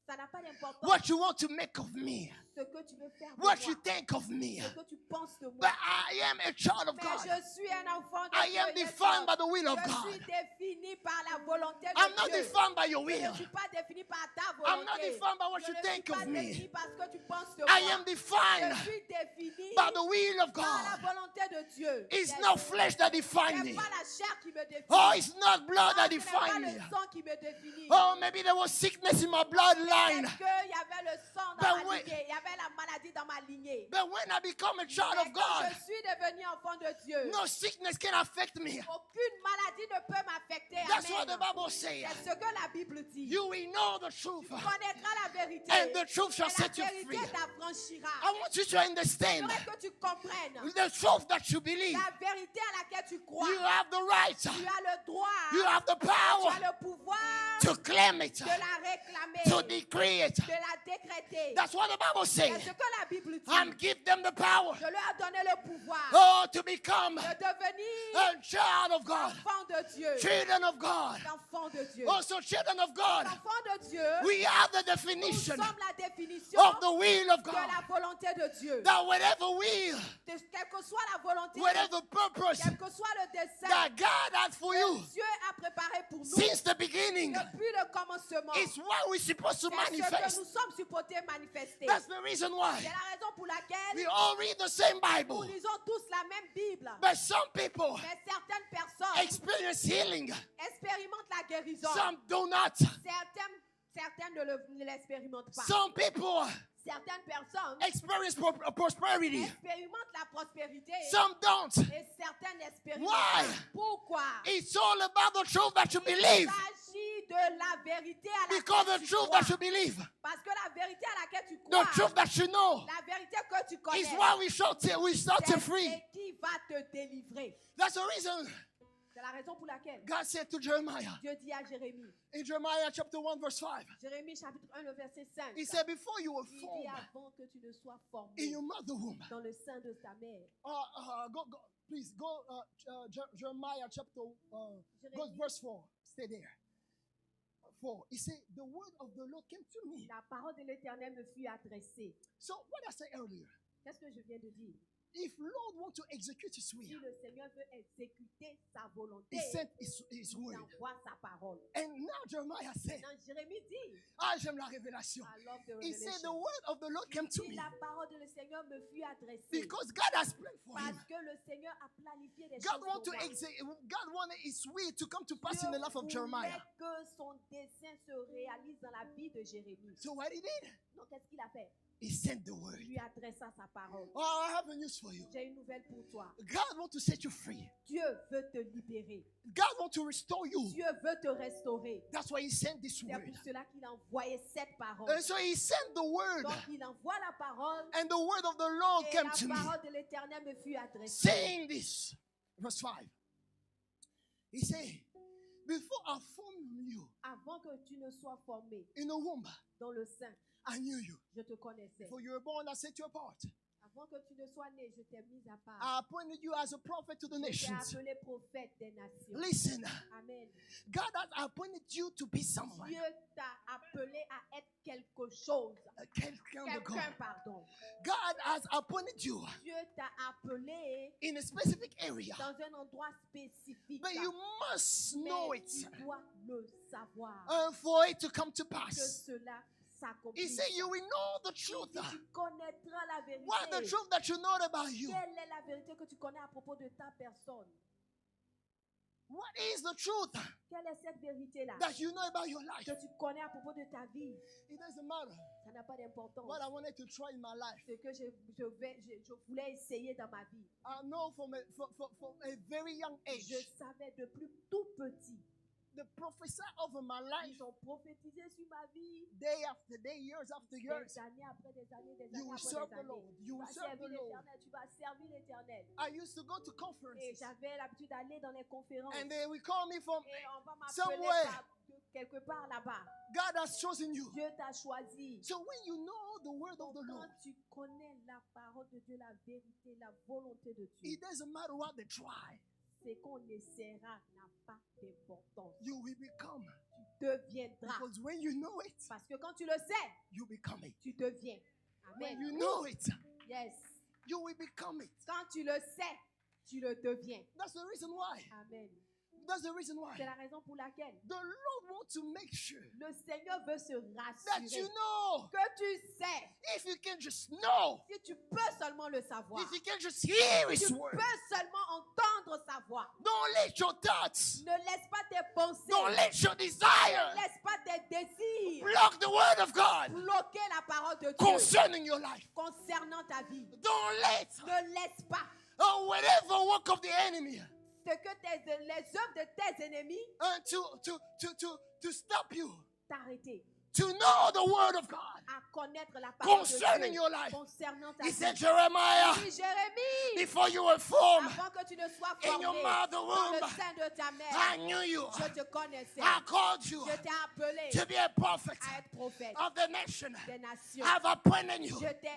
Ça n'a pas d'importance what you want to make of me, ce que tu veux faire de what moi, you think of me, ce que tu penses de moi. but I am a child of Mais God. je suis un enfant de I Dieu. am yes, defined Lord. by the will of Je God. suis défini par la volonté de I'm not Dieu. defined by your Je will. ne suis pas défini par ta volonté. I'm not defined by what Je you ne think suis pas of me. défini par ce que tu penses de I moi. am defined Je suis défini by the will of par la God. volonté de Dieu. It's Yes. not flesh that Ce defines n'est me. pas la chair qui me définit. Oh, it's not blood that Ce n'est pas defines le me. sang qui me définit. Oh, maybe there was sickness in my bloodline. Est-ce qu'il y avait le sang But dans ma when- lignée? Il y avait la maladie dans ma lignée. But when I become a child Mais of quand God, je suis devenu enfant de Dieu, no sickness can affect me. aucune maladie ne peut m'affecter. That's what the Amen. Bible says. C'est ce que la Bible dit. You will know the truth, Tu connaîtras la vérité. and the truth Et shall la set you vérité free. t'affranchira. I want you to understand J'aimerais que tu comprennes the truth that you believe. la vérité à laquelle tu crois. You have the right, Tu as le droit. you have the Tu power as le pouvoir to claim it, de la réclamer, to decree it. de la décréter. That's what the Bible C'est says. ce que la Bible dit. And give them the power, Je leur ai donné le pouvoir oh, to become de devenir a child of God, enfant de Dieu. children of God. Enfant de Dieu. Also, children of God, Enfant de Dieu, we have the nous definition sommes la définition of the will of de God. la volonté de Dieu. That whatever will, Quelle que soit la volonté, whatever purpose quel que soit le dessein that God has for you que Dieu a préparé pour nous since the beginning, depuis le commencement, it's what we're supposed to c'est ce que manifest. nous sommes supposés manifester. That's the reason why C'est la raison pour we laquelle all read the same nous Bible. lisons tous la même Bible. But some people Mais certaines personnes experience healing, expérimentent la guérison. some do not. Certaines ne l'expérimentent pas. Some people Certaines personnes experience prosperity, expérimentent la prospérité some don't. et certaines expérimentent Why? pas. Pourquoi? It's all about the truth that you Il believe. s'agit de la vérité à Because laquelle the tu truth crois. that you believe, Parce que la vérité à laquelle tu the crois, truth that you know, la vérité que tu connais, is why we start c'est to free. ce qui va te délivrer. That's the reason C'est la raison pour laquelle God said to Jeremiah Dieu dit à Jérémie, in Jeremiah chapter 1 verse 5, Jérémie chapitre 1, le verset 5, he said, before you were il dit formed avant que tu ne sois formé in your mother womb, dans le sein de ta mère. please go Jeremiah chapter go Jérémie, verse 4. Stay there. 4. He said, the word of the Lord came to me. la parole de l'Éternel me fut adressée. So what I said earlier, Qu'est-ce que je viens de dire? if Lord wants to execute His will, Si le Seigneur veut exécuter sa volonté, He sent His il word. envoie sa parole. And now Jeremiah said, Maintenant, Jérémie dit, j'aime la révélation. I love the He said, the revelation. word of the Lord Il came to dit, me la parole de le Seigneur me fut adressée. because God has planned for him. Parce que le Seigneur a planifié des God choses want pour to moi. God wanted His will to come to pass Dieu in the life of Jeremiah. voulait que son dessein se réalise dans la vie de Jérémie. So what he did? Donc, qu'est-ce qu'il a fait? He sent the word. Il lui adressa sa parole. Oh, I have a news for you. J'ai une nouvelle pour toi. God wants to set you free. Dieu veut te libérer. God wants to restore you. Dieu veut te restaurer. That's why He sent this C'est word. pour cela qu'il a envoyé cette parole. And so He sent the word, Donc, il envoie la parole. and the word of the Lord Et came la to me, parole de l'Éternel me fut adressée. saying this. Verse 5. He said, before I formed you Avant que tu ne sois formé in the womb, dans le sein, I knew you. je te connaissais. Before you were born, I set you apart. Avant que tu ne sois né, je t'ai mis à part. I appointed you as a prophet to the Je t'ai nations. appelé prophète des nations. Listen, Amen. God has appointed you to be someone. Dieu t'a appelé à être quelque chose. Quelqu'un de God. Quelqu'un, pardon. God has appointed you Dieu t'a appelé in a specific area. dans un endroit spécifique. But you must know Mais it tu dois le savoir. for it to come to Que pass. cela He s'accomplisse. said, you will know the truth. Si tu connaîtras la vérité. What the truth that you know about you? Quelle est la vérité que tu connais à propos de ta personne? What is the truth Quelle est cette vérité-là that you know about your life? que tu connais à propos de ta vie? It doesn't matter Ça n'a pas d'importance. what I wanted to try in my life. Ce que je voulais essayer dans ma vie. I know from a very young age, Je savais depuis tout petit. the prophesy over my life, Ils ont prophétisé sur ma vie. day after day, years after years. Des années après des années, des You années will après serve des the années. Lord. You Tu will vas serve servir the Lord. l'Éternel. Tu vas servir l'Éternel. I used to go to Et conferences, j'avais l'habitude d'aller dans les conférences. and they will call me from Et on va m'appeler somewhere. quelque part là-bas. God has chosen you. Dieu t'a choisi. So when you know the word of Donc, the Lord, quand tu connais la parole de Dieu, la vérité, la volonté de Dieu, it doesn't matter what they try, c'est qu'on essaiera n'a pas d'importance. you will become. Tu deviendras. Because when you know it, Parce que quand tu le sais, you become it. tu deviens. When Amen. you know it, Yes. you will become it. Quand tu le sais, tu le deviens. That's the reason why. Amen. That's the reason why. C'est la raison pour laquelle The Lord wants to make sure le Seigneur veut se that you rassurer know. que tu sais. If you can just know, Si tu peux seulement le savoir, if you can just hear His tu word, peux seulement entendre sa voix. don't let your thoughts, Ne laisse pas tes pensées, don't let your ne desire laisse pas tes désirs block the word of God bloquer la parole de Dieu concerning your life. concernant ta vie. Don't let Ne laisse pas whatever work of the enemy ce que les œuvres de tes ennemis to stop you t'arrêter to know the word of God à connaître la parole de concerning Dieu your life. concernant ta He vie. said, Jeremiah, Oui, Jérémie, before you were formed avant que tu ne sois in your formé mother's dans le womb, sein de ta mère, I knew you. je te connaissais. I called you Je t'ai appelé to be a prophet à être prophète of the nation. des nations. I've appointed you. Je t'ai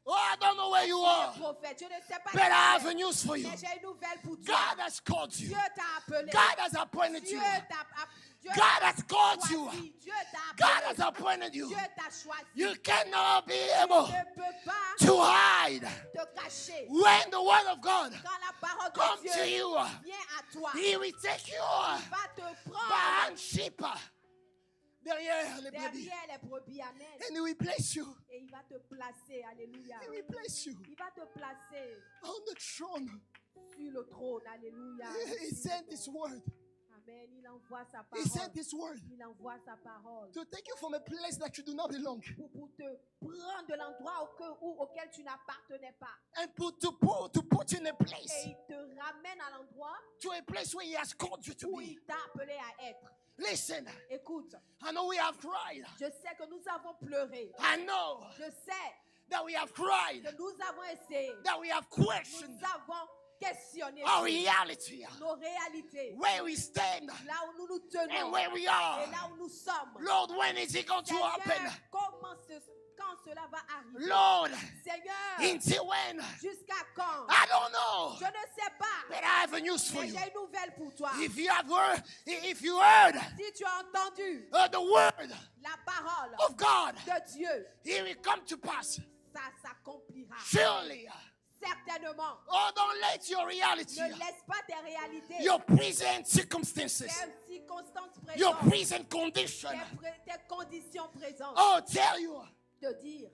Oh, I don't know where you are, prophète. Je ne sais pas but I have qui a tu es, news for you. mais j'ai une nouvelle pour toi. God has called you. Dieu t'a appelé. God has appointed Dieu you. t'a God has called you. choisi. Dieu t'a God appelé. has appointed you. Dieu t'a choisi. You cannot be Tu able ne peux pas to hide te cacher. when the word of God Quand la parole comes de to Dieu you. vient à toi, He will take you il va te prendre behind sheep derrière les brebis, derrière les brebis. Amen. and He will place you. Et il va te placer. Alléluia. He will place you Il va te placer on the throne. sur le trône. Alléluia. He sent His word. Amen. Il envoie sa He parole. sent His word Il envoie sa parole to take you from a place that you do not belong, pour te prendre de l'endroit auquel tu n'appartenais pas. and to put in a place, Et il te ramène à l'endroit to a place where He has called you to où be. il t'a appelé à être. Listen, Écoute, I know we have cried. je sais que nous avons pleuré. I know Je sais that we have cried, que nous avons essayé. that we have questioned Nous avons questionné our reality, nos réalités. where we stand, Là où nous nous and tenons. where we Et are. là où nous sommes. Lord, when is it going to happen? Seigneur, quand cela va arriver? Lord, Seigneur, until when? jusqu'à quand? I don't know. Je ne sais pas. But I have a news for Mais you. j'ai une nouvelle pour toi. If you heard Si tu as entendu the word la parole of God, de Dieu, it will come to pass. ça s'accomplira. Surely, certainement. Oh, don't let your reality, Ne laisse pas tes réalités, your present circumstances, tes circonstances your présentes, present condition, tes conditions présentes, oh, tell you te dire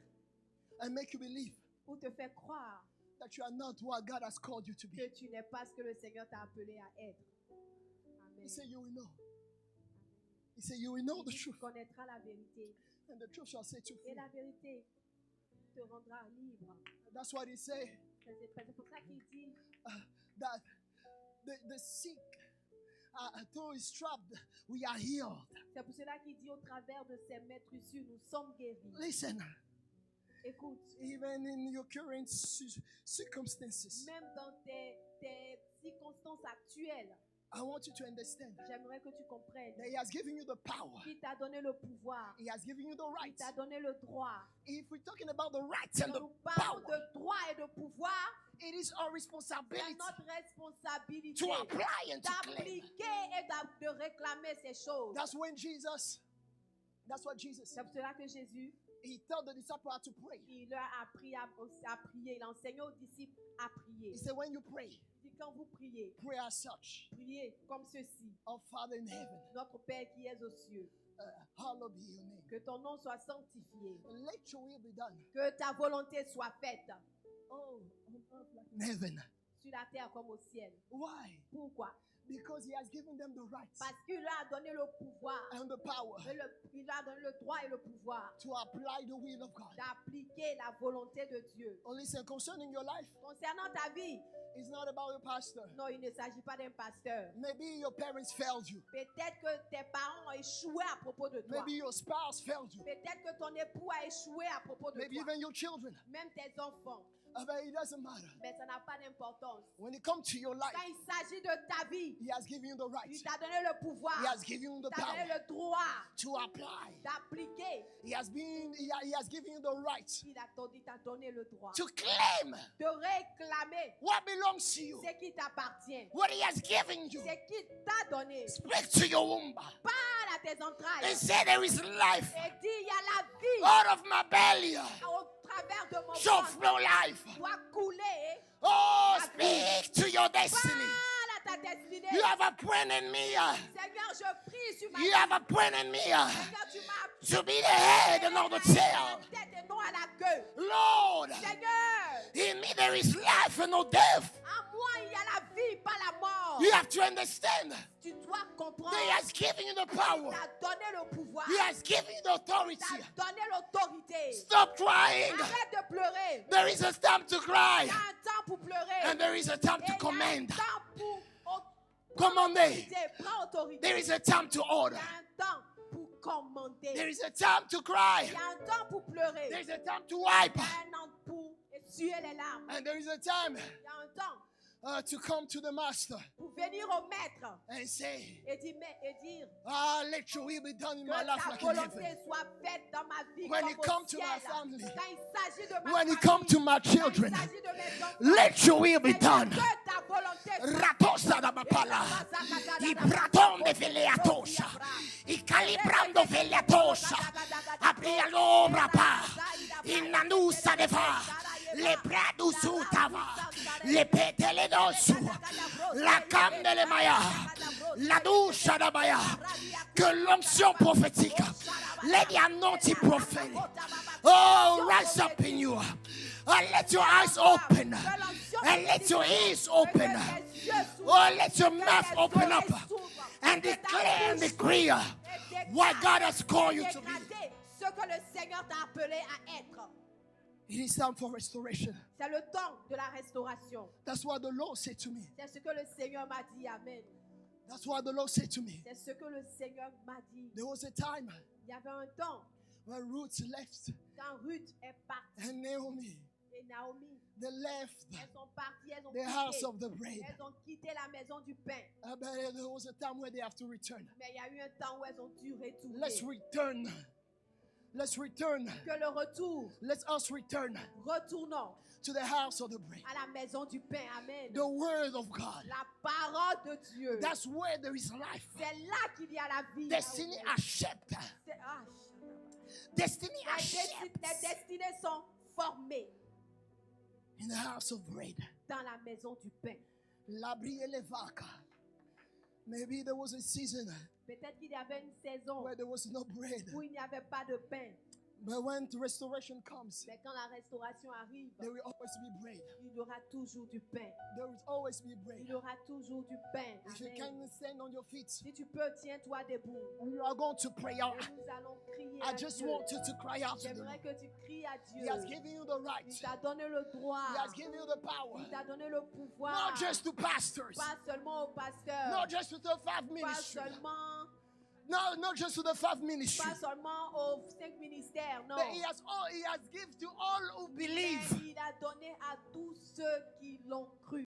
and make you believe ou te faire croire that you are not what God has called you to que be. tu n'es pas ce que le Seigneur t'a appelé à être. He Amen. said, you will know. He said, you will know the Tu truth, connaîtras la vérité and the truth shall set you et free. la vérité te rendra libre. That's what he said, C'est pour ça qu'il dit that the sick, though he's trapped, we are healed. c'est pour cela qu'il dit au travers de ces maîtres issus, nous sommes guéris. Listen, Écoute, even in your current circumstances, même dans tes circonstances actuelles, I want you to understand j'aimerais que tu comprennes that he has given you the power. qu'il t'a donné le pouvoir, He has given you the il right. t'a donné le droit. If we're talking about the rights and Quand the nous parlons power, de droit et de pouvoir, it is our c'est responsibility notre responsabilité to apply and to claim. d'appliquer et de réclamer ces choses. That's what Jesus, C'est pour cela que Jésus, he told the disciples how to pray. il leur a appris à prier. Il enseignait aux disciples à prier. He said, when you pray, Il dit, quand vous priez, pray as such. priez comme ceci. Our Father in heaven, Notre Père qui es aux cieux, hallowed be your name. que ton nom soit sanctifié, Let your will be done. que ta volonté soit faite Oh, on earth like in heaven. sur la terre comme au ciel. Why? Pourquoi? Because he has given them the rights Parce qu'il leur a donné le pouvoir, and the power il leur a donné le droit et le pouvoir to apply the will of God. d'appliquer la volonté de Dieu. Oh, listen, concerning your life, Concernant ta vie, it's not about your pastor. non, il ne s'agit pas d'un pasteur. Maybe your parents failed you. Peut-être que tes parents ont échoué à propos de toi. Maybe your spouse failed you. Peut-être que ton époux a échoué à propos de Maybe toi. even your children. Même tes enfants. But it doesn't matter. Mais ça n'a pas d'importance. When it comes to your life, Quand il s'agit de ta vie, he has given you the right. il t'a donné le pouvoir, He has given you the il t'a donné power le droit to apply. d'appliquer. He has given you the right Il t'a donné le droit to claim de réclamer what belongs to you. ce qui t'appartient, What he has given you. ce qui t'a donné. Speak to your womb Parle à tes entrailles and say there is life et dis il y a la vie out of my belly. au travers de mon Shall ventre. flow life. Doit couler. Oh, speak to your destiny. Parle à ta destinée. You have appointed me. Seigneur, je prie sur ma You vie. have appointed me Seigneur, tu m'as to be the head and not the appelé à tail. la tête et non à la queue. Lord, Seigneur, in me there is life and no death. en moi il y a la vie, pas la mort. You have to understand Tu dois comprendre. that he has given you the Il power. t'a donné le pouvoir. He has given you the Il authority. t'a donné l'autorité. Stop crying. Arrête de pleurer. There is a time to Il cry y a un temps pour pleurer. and there is a time Et to il y a un command. temps pour Commander. autorité. Prends autorité. There is a time to Il order. y a un temps pour commander. There is a time to cry. Il y a un temps pour pleurer. There is a time to wipe. Il y a un temps pour essuyer les larmes. And there is a time Il y a un temps to come to the master pour venir au maître and say, et dire let your will be done in que my life ta like in volonté heaven. soit faite dans ma vie When comme it au comes to ciel. my family, Quand il s'agit de ma when it famille, comes to my quand children, il s'agit de mes enfants, let your will be Seigneur, done. que ta volonté soit Ratosa da bapala. I praton de feleatosha. I calibrando feleatosha. Apria l'obra pa. In nanusa de fa. Le pradusu tava. Le petele dosu. La candele maya. La douche da maya. Que l'onction prophétique. Let the anointing prophetic. Oh, rise up in you. And let your eyes open. And let your ears open. Oh, let your mouth open up. And declare and decree what God has called you to be. ce que le Seigneur t'a appelé à être. It is time for restoration. C'est le temps de la restauration. That's what the Lord said to me. C'est ce que le Seigneur m'a dit. Amen. That's what the Lord said to me. C'est ce que le Seigneur m'a dit. There was a time Il y avait un temps when Ruth left quand Ruth est partie and Naomi, et Naomi, they left elles sont parties, elles ont the house quitté. of the bread. Elles ont quitté la maison du pain. But there was a time where they have to return. Mais il y a eu un temps où elles ont dû retourner. Let's return. Let's return. Que le retour, Let us return retournons to the house of the bread. à la maison du pain. Amen. The word of God. La parole de Dieu. That's where there is life. C'est là qu'il y a la vie. Destiny are shaped. C'est- ah, Destiny are les shaped destinées sont formées. in the house of bread. dans la maison du pain. L'abri et les vaca. Maybe there was a season Peut-être qu'il y avait une saison where there was no bread. où il n'y avait pas de pain. But when the restoration comes, Mais quand la restauration arrive, there will always be bread. il y aura toujours du pain. There will always be bread. Il y aura toujours du pain. If you Amen. can stand on your feet, Si tu peux, tiens-toi debout. we are going to pray out. Et nous allons crier I à just Dieu. want you to cry out to the J'aimerais Lord. que tu cries à He Dieu. has given you the right. Il t'a donné le droit. He has given you the power. Il t'a donné le pouvoir. Not just to pastors. Pas seulement aux pasteurs. Not just to the five Pas ministries. seulement, No, not just to the five ministries. pas seulement aux 5 ministères. Non. But he has given to all who Mais believe. il a donné à tous ceux qui l'ont cru.